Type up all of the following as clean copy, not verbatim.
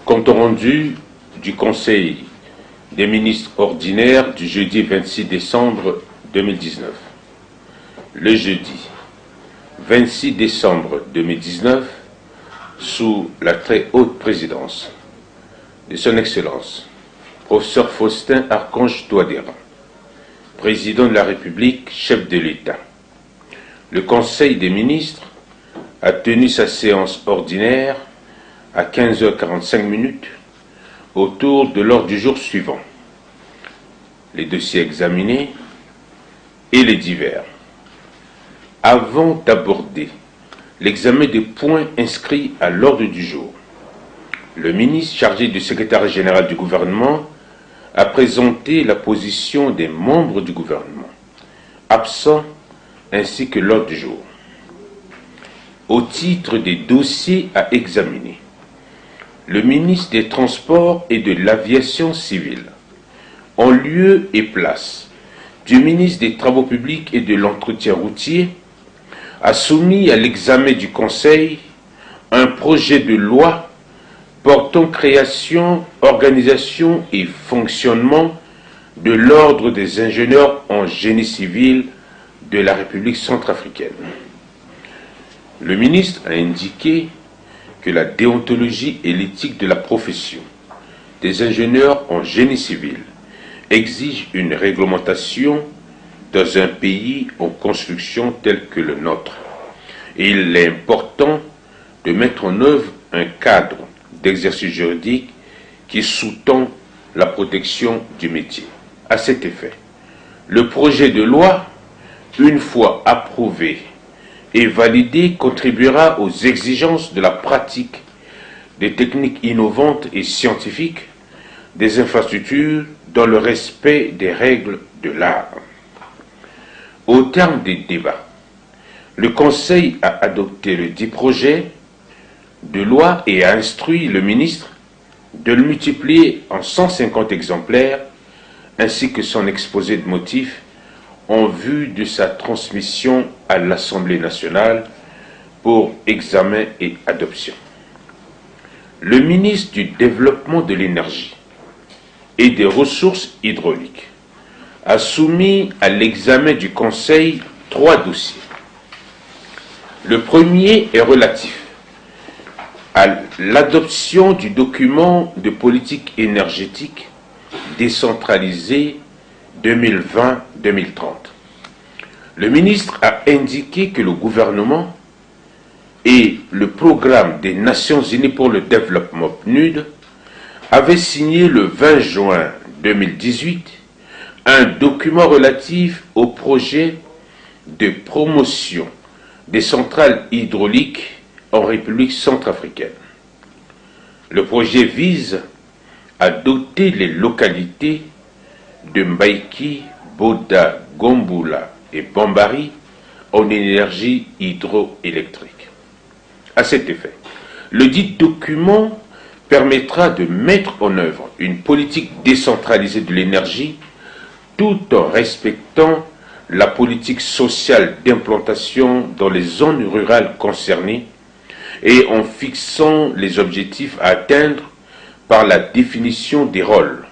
Compte rendu du Conseil des ministres ordinaires du jeudi 26 décembre 2019. Le jeudi 26 décembre 2019, sous la très haute présidence de son Excellence, professeur Faustin Archange Touadéra, président de la République, chef de l'État, le Conseil des ministres a tenu sa séance ordinaire à 15h45 autour de l'ordre du jour suivant: les dossiers examinés et les divers. Avant d'aborder l'examen des points inscrits à l'ordre du jour, le ministre chargé du secrétariat général du gouvernement a présenté la position des membres du gouvernement absents ainsi que l'ordre du jour. Au titre des dossiers à examiner, le ministre des Transports et de l'Aviation civile, en lieu et place du ministre des Travaux publics et de l'Entretien routier, a soumis à l'examen du Conseil un projet de loi portant création, organisation et fonctionnement de l'Ordre des ingénieurs en génie civil de la République centrafricaine. Le ministre a indiqué que la déontologie et l'éthique de la profession des ingénieurs en génie civil exigent une réglementation dans un pays en construction tel que le nôtre. Et il est important de mettre en œuvre un cadre d'exercice juridique qui sous-tend la protection du métier. À cet effet, le projet de loi, une fois approuvé et validé, contribuera aux exigences de la pratique des techniques innovantes et scientifiques, des infrastructures dans le respect des règles de l'art. Au terme des débats, le Conseil a adopté le dit projet de loi et a instruit le ministre de le multiplier en 150 exemplaires ainsi que son exposé de motifs en vue de sa transmission à l'Assemblée nationale pour examen et adoption. Le ministre du Développement de l'énergie et des ressources hydrauliques a soumis à l'examen du Conseil 3 dossiers. Le premier est relatif à l'adoption du document de politique énergétique décentralisée 2020-2030. Le ministre a indiqué que le gouvernement et le programme des Nations Unies pour le développement PNUD avaient signé le 20 juin 2018 un document relatif au projet de promotion des centrales hydrauliques en République centrafricaine. Le projet vise à doter les localités de Mbaïki, Boda, Gomboula et Bambari en énergie hydroélectrique. À cet effet, le dit document permettra de mettre en œuvre une politique décentralisée de l'énergie tout en respectant la politique sociale d'implantation dans les zones rurales concernées et en fixant les objectifs à atteindre par la définition des rôles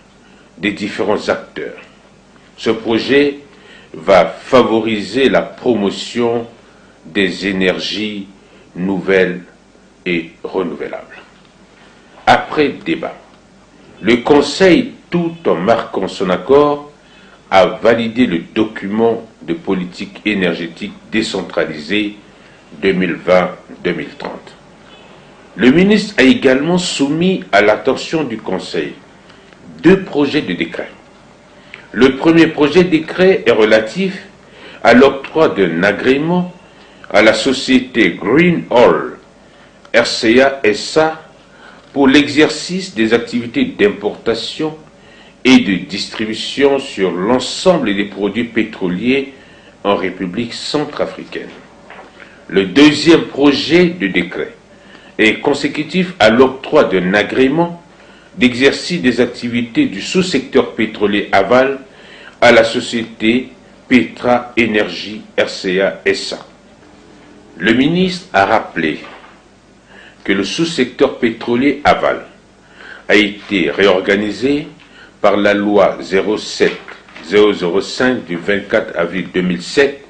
des différents acteurs. Ce projet va favoriser la promotion des énergies nouvelles et renouvelables. Après débat, le Conseil, tout en marquant son accord, a validé le document de politique énergétique décentralisée 2020-2030. Le ministre a également soumis à l'attention du Conseil 2 projets de décret. Le premier projet de décret est relatif à l'octroi d'un agrément à la société Green Oil RCA SA pour l'exercice des activités d'importation et de distribution sur l'ensemble des produits pétroliers en République centrafricaine. Le deuxième projet de décret est consécutif à l'octroi d'un agrément d'exercice des activités du sous-secteur pétrolier aval à la société Petra Énergie RCA SA. Le ministre a rappelé que le sous-secteur pétrolier aval a été réorganisé par la loi 005 du 24 avril 2007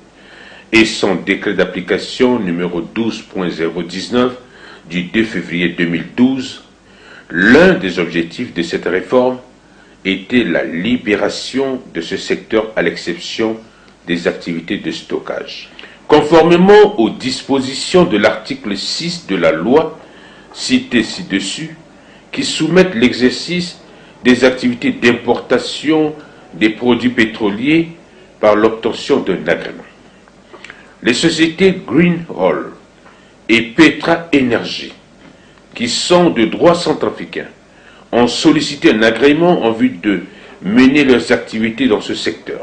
et son décret d'application numéro 12.019 du 2 février 2012, l'un des objectifs de cette réforme était la libération de ce secteur à l'exception des activités de stockage. Conformément aux dispositions de l'article 6 de la loi citée ci-dessus, qui soumettent l'exercice des activités d'importation des produits pétroliers par l'obtention d'un agrément. Les sociétés Greenhall et Petra Energy, qui sont de droit centrafricain, ont sollicité un agrément en vue de mener leurs activités dans ce secteur.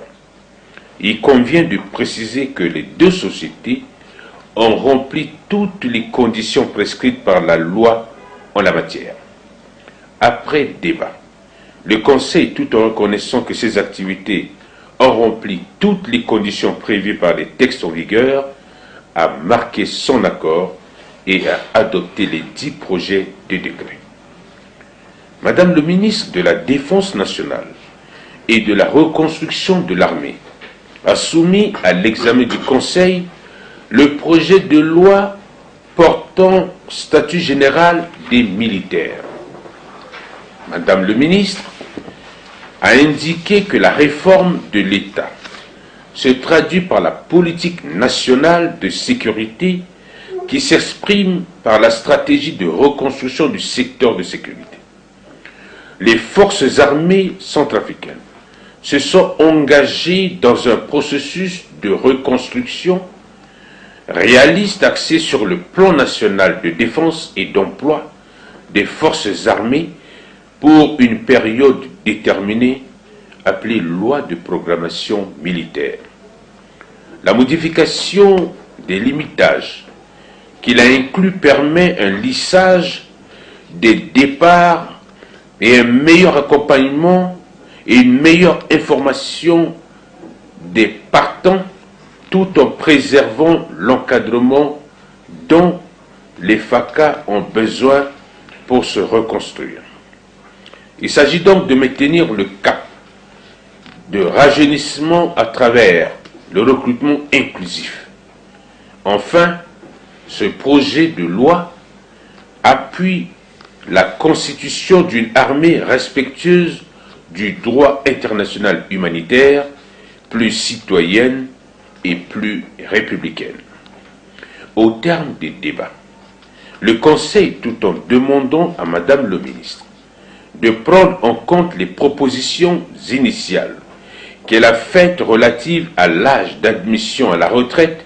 Il convient de préciser que les deux sociétés ont rempli toutes les conditions prescrites par la loi en la matière. Après débat, le Conseil, tout en reconnaissant que ces activités ont rempli toutes les conditions prévues par les textes en vigueur, a marqué son accord et a adopté les 10 projets de décret. Madame le ministre de la Défense nationale et de la reconstruction de l'armée a soumis à l'examen du Conseil le projet de loi portant statut général des militaires. Madame le ministre a indiqué que la réforme de l'État se traduit par la politique nationale de sécurité qui s'exprime par la stratégie de reconstruction du secteur de sécurité. Les forces armées centrafricaines se sont engagées dans un processus de reconstruction réaliste axé sur le plan national de défense et d'emploi des forces armées pour une période déterminée appelée loi de programmation militaire. La modification des limitages qu'il a inclus permet un lissage des départs et un meilleur accompagnement et une meilleure information des partants tout en préservant l'encadrement dont les FACA ont besoin pour se reconstruire. Il s'agit donc de maintenir le cap de rajeunissement à travers le recrutement inclusif. Enfin, ce projet de loi appuie la constitution d'une armée respectueuse du droit international humanitaire, plus citoyenne et plus républicaine. Au terme des débats, le Conseil, tout en demandant à Madame le ministre de prendre en compte les propositions initiales qu'elle a faites relatives à l'âge d'admission à la retraite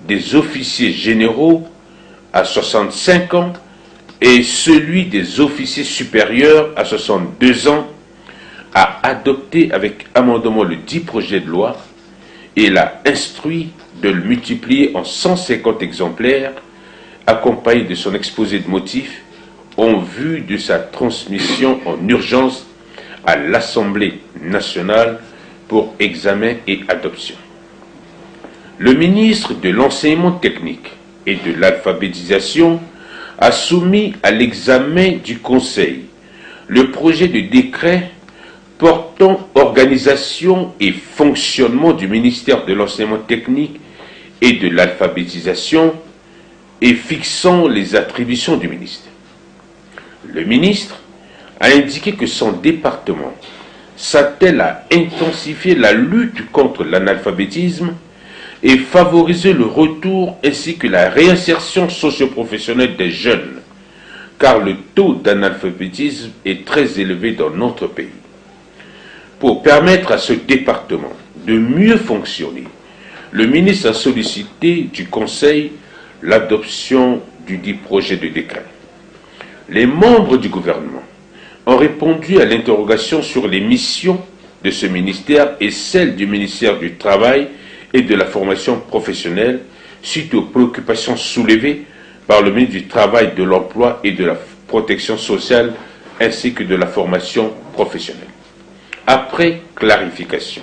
des officiers généraux à 65 ans et celui des officiers supérieurs à 62 ans, a adopté avec amendement le 10 projet de loi et l'a instruit de le multiplier en 150 exemplaires, accompagné de son exposé de motifs, en vue de sa transmission en urgence à l'Assemblée nationale pour examen et adoption. Le ministre de l'Enseignement technique et de l'Alphabétisation a soumis à l'examen du Conseil le projet de décret portant organisation et fonctionnement du ministère de l'Enseignement technique et de l'Alphabétisation et fixant les attributions du ministère. Le ministre a indiqué que son département s'attelle à intensifier la lutte contre l'analphabétisme et favoriser le retour ainsi que la réinsertion socio-professionnelle des jeunes, car le taux d'analphabétisme est très élevé dans notre pays. Pour permettre à ce département de mieux fonctionner, le ministre a sollicité du Conseil l'adoption du dit projet de décret. Les membres du gouvernement ont répondu à l'interrogation sur les missions de ce ministère et celles du ministère du Travail et de la formation professionnelle suite aux préoccupations soulevées par le ministre du Travail, de l'Emploi et de la Protection sociale ainsi que de la formation professionnelle. Après clarification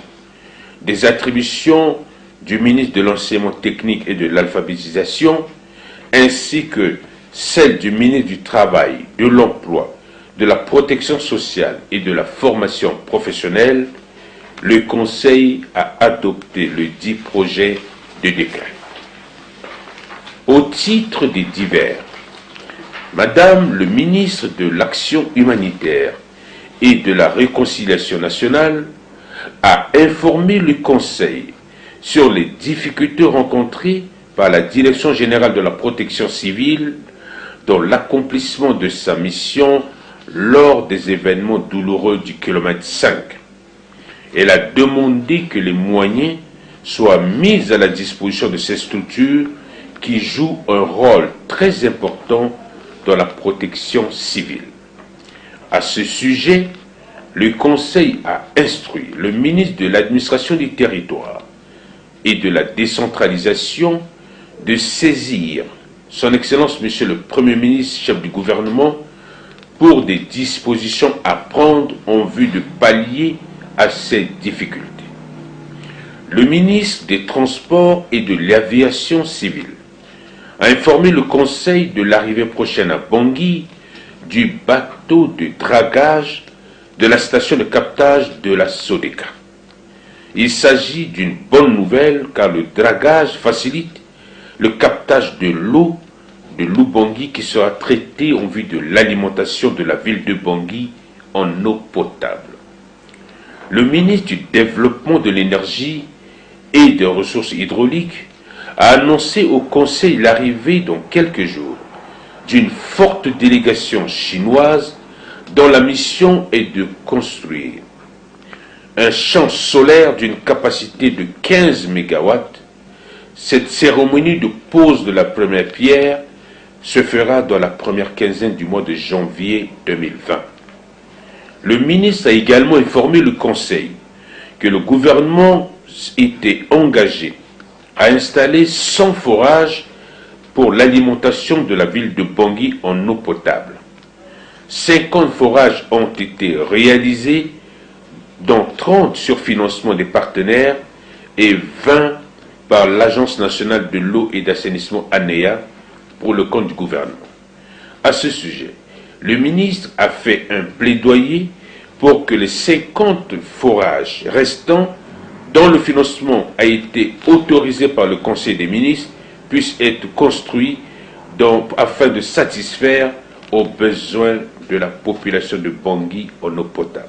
des attributions du ministre de l'Enseignement technique et de l'Alphabétisation ainsi que celles du ministre du Travail, de l'Emploi, de la protection sociale et de la formation professionnelle, le Conseil a adopté le dit projet de décret. Au titre des divers, Madame le ministre de l'Action humanitaire et de la Réconciliation nationale a informé le Conseil sur les difficultés rencontrées par la Direction générale de la protection civile dans l'accomplissement de sa mission lors des événements douloureux du kilomètre 5. Elle a demandé que les moyens soient mis à la disposition de ces structures qui jouent un rôle très important dans la protection civile. À ce sujet, le Conseil a instruit le ministre de l'Administration du Territoire et de la Décentralisation de saisir Son Excellence Monsieur le Premier ministre, chef du gouvernement, pour des dispositions à prendre en vue de pallier à ces difficultés. Le ministre des Transports et de l'Aviation civile a informé le Conseil de l'arrivée prochaine à Bangui du bateau de dragage de la station de captage de la Sodeka. Il s'agit d'une bonne nouvelle car le dragage facilite le captage de l'eau de l'Ubangui qui sera traitée en vue de l'alimentation de la ville de Bangui en eau potable. Le ministre du Développement de l'énergie et des ressources hydrauliques a annoncé au Conseil l'arrivée dans quelques jours d'une forte délégation chinoise dont la mission est de construire un champ solaire d'une capacité de 15 MW. Cette cérémonie de pose de la première pierre se fera dans la première quinzaine du mois de janvier 2020. Le ministre a également informé le Conseil que le gouvernement était engagé à installer 100 forages pour l'alimentation de la ville de Bangui en eau potable. 50 forages ont été réalisés, dont 30 sur financement des partenaires et 20 par l'Agence nationale de l'eau et d'assainissement ANEA pour le compte du gouvernement. À ce sujet, le ministre a fait un plaidoyer pour que les 50 forages restants dont le financement a été autorisé par le Conseil des ministres puissent être construits afin de satisfaire aux besoins de la population de Bangui en eau potable.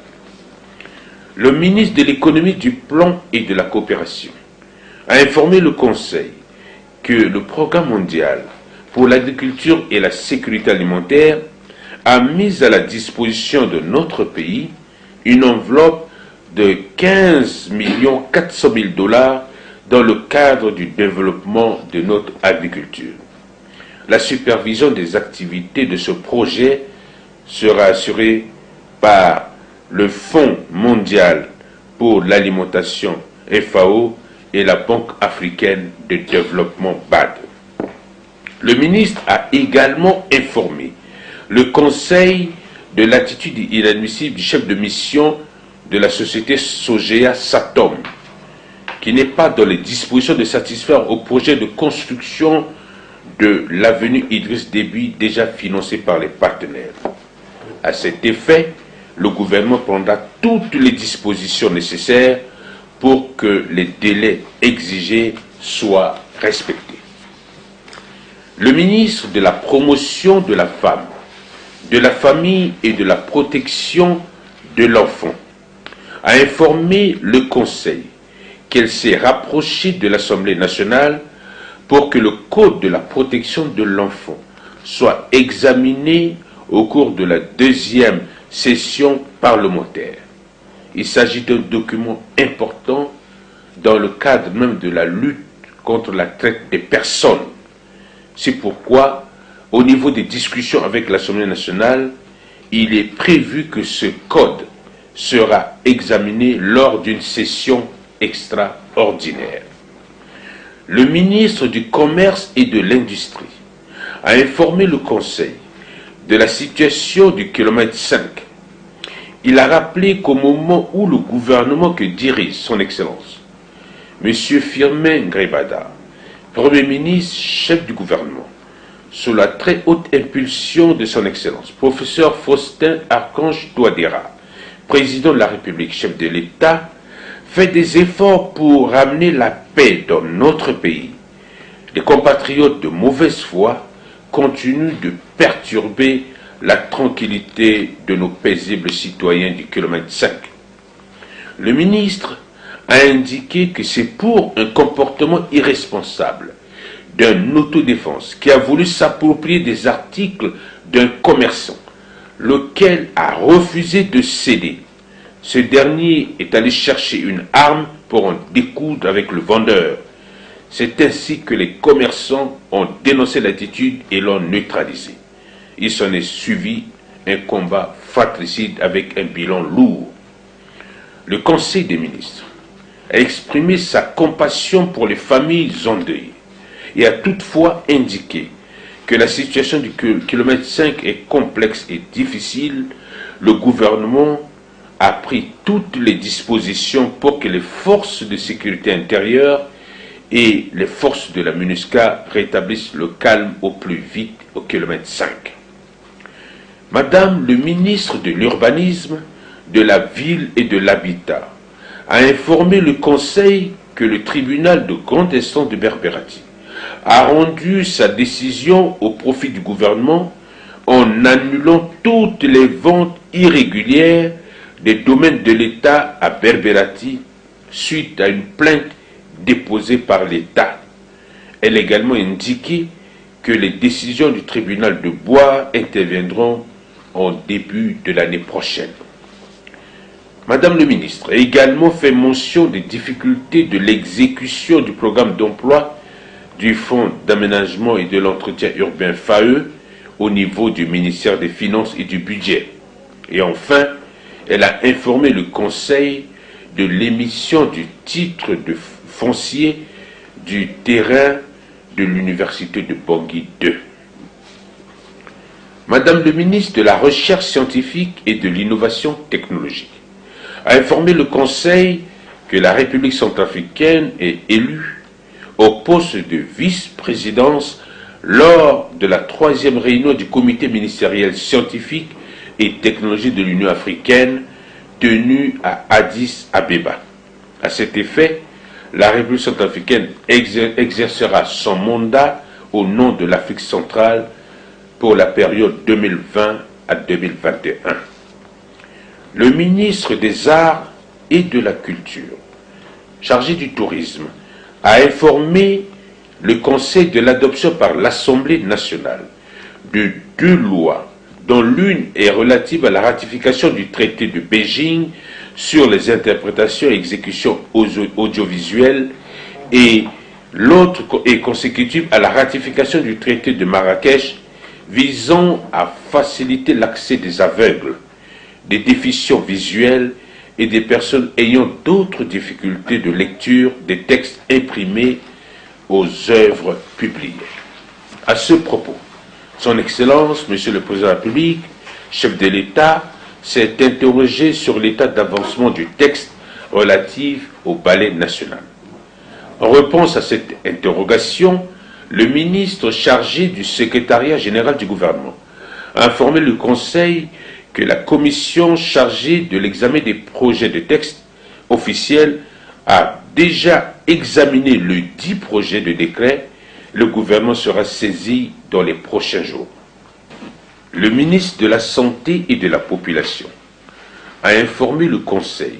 Le ministre de l'économie, du plan et de la coopération a informé le Conseil que le Programme mondial pour l'agriculture et la sécurité alimentaire a mis à la disposition de notre pays une enveloppe de 15 400 000 $ dans le cadre du développement de notre agriculture. La supervision des activités de ce projet sera assurée par le Fonds mondial pour l'alimentation FAO et la Banque africaine de développement BAD. Le ministre a également informé le Conseil de l'attitude inadmissible du chef de mission de la société Sogea Satom, qui n'est pas dans les dispositions de satisfaire au projet de construction de l'avenue Idriss Déby déjà financé par les partenaires. À cet effet, le gouvernement prendra toutes les dispositions nécessaires pour que les délais exigés soient respectés. Le ministre de la Promotion de la femme, de la famille et de la protection de l'enfant a informé le Conseil qu'elle s'est rapprochée de l'Assemblée nationale pour que le Code de la protection de l'enfant soit examiné au cours de la deuxième session parlementaire. Il s'agit d'un document important dans le cadre même de la lutte contre la traite des personnes. C'est pourquoi, au niveau des discussions avec l'Assemblée nationale, il est prévu que ce code sera examiné lors d'une session extraordinaire. Le ministre du Commerce et de l'Industrie a informé le Conseil de la situation du kilomètre 5. Il a rappelé qu'au moment où le gouvernement que dirige son Excellence, M. Firmin Grébada, Premier ministre, chef du gouvernement, sous la très haute impulsion de son Excellence, professeur Faustin Archange Touadéra, président de la République, chef de l'État, fait des efforts pour ramener la paix dans notre pays. Les compatriotes de mauvaise foi continuent de perturber la tranquillité de nos paisibles citoyens du kilomètre 5. Le ministre a indiqué que c'est pour un comportement irresponsable d'un autodéfense qui a voulu s'approprier des articles d'un commerçant, lequel a refusé de céder. Ce dernier est allé chercher une arme pour en découdre avec le vendeur. C'est ainsi que les commerçants ont dénoncé l'attitude et l'ont neutralisé. Il s'en est suivi un combat fratricide avec un bilan lourd. Le Conseil des ministres a exprimé sa compassion pour les familles endeuillées et a toutefois indiqué que la situation du kilomètre 5 est complexe et difficile. Le gouvernement a pris toutes les dispositions pour que les forces de sécurité intérieure et les forces de la MINUSCA rétablissent le calme au plus vite au kilomètre 5. Madame le ministre de l'Urbanisme, de la Ville et de l'Habitat a informé le Conseil que le tribunal de grande instance de Berbérati a rendu sa décision au profit du gouvernement en annulant toutes les ventes irrégulières des domaines de l'État à Berbérati suite à une plainte déposée par l'État. Elle a également indiqué que les décisions du tribunal de Bois interviendront en début de l'année prochaine. Madame le ministre a également fait mention des difficultés de l'exécution du programme d'emploi du Fonds d'aménagement et de l'entretien urbain FAE au niveau du ministère des Finances et du Budget. Et enfin, elle a informé le Conseil de l'émission du titre de foncier du terrain de l'Université de Bangui 2. Madame le ministre de la Recherche scientifique et de l'innovation technologique a informé le Conseil que la République centrafricaine est élue au poste de vice-présidence lors de la 3e réunion du comité ministériel scientifique et technologique de l'Union africaine tenue à Addis Abeba. À cet effet, la République centrafricaine exercera son mandat au nom de l'Afrique centrale pour la période 2020 à 2021. Le ministre des Arts et de la Culture, chargé du tourisme, a informé le Conseil de l'adoption par l'Assemblée nationale de 2 lois, dont l'une est relative à la ratification du traité de Beijing sur les interprétations et exécutions audiovisuelles et l'autre est consécutive à la ratification du traité de Marrakech visant à faciliter l'accès des aveugles, des déficients visuels et des personnes ayant d'autres difficultés de lecture des textes imprimés aux œuvres publiées. À ce propos, Son Excellence, Monsieur le Président de la République, chef de l'État, s'est interrogé sur l'état d'avancement du texte relatif au ballet national. En réponse à cette interrogation, le ministre chargé du secrétariat général du gouvernement a informé le Conseil que la commission chargée de l'examen des projets de texte officiels a déjà examiné le 10 projets de décret. Le gouvernement sera saisi dans les prochains jours. Le ministre de la Santé et de la Population a informé le Conseil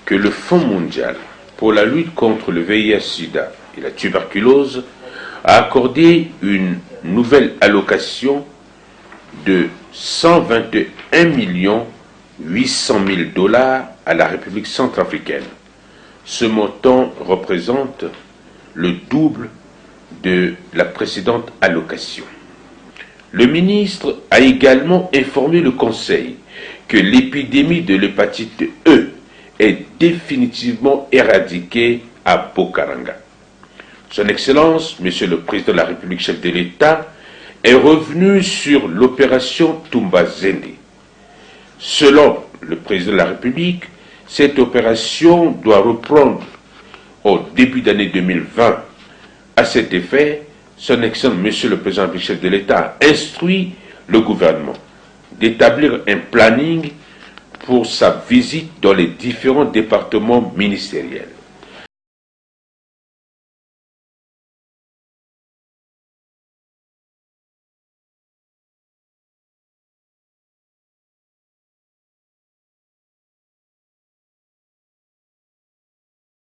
que le Fonds mondial pour la lutte contre le VIH-Sida et la tuberculose a accordé une nouvelle allocation de 121 800 000 $ à la République centrafricaine. Ce montant représente le double de la précédente allocation. Le ministre a également informé le Conseil que l'épidémie de l'hépatite E est définitivement éradiquée à Bokaranga. Son Excellence, Monsieur le Président de la République, chef de l'État, est revenu sur l'opération Tumbazene. Selon le Président de la République, cette opération doit reprendre au début d'année 2020. À cet effet, Son Excellence, Monsieur le Président du chef de l'État, a instruit le gouvernement d'établir un planning pour sa visite dans les différents départements ministériels.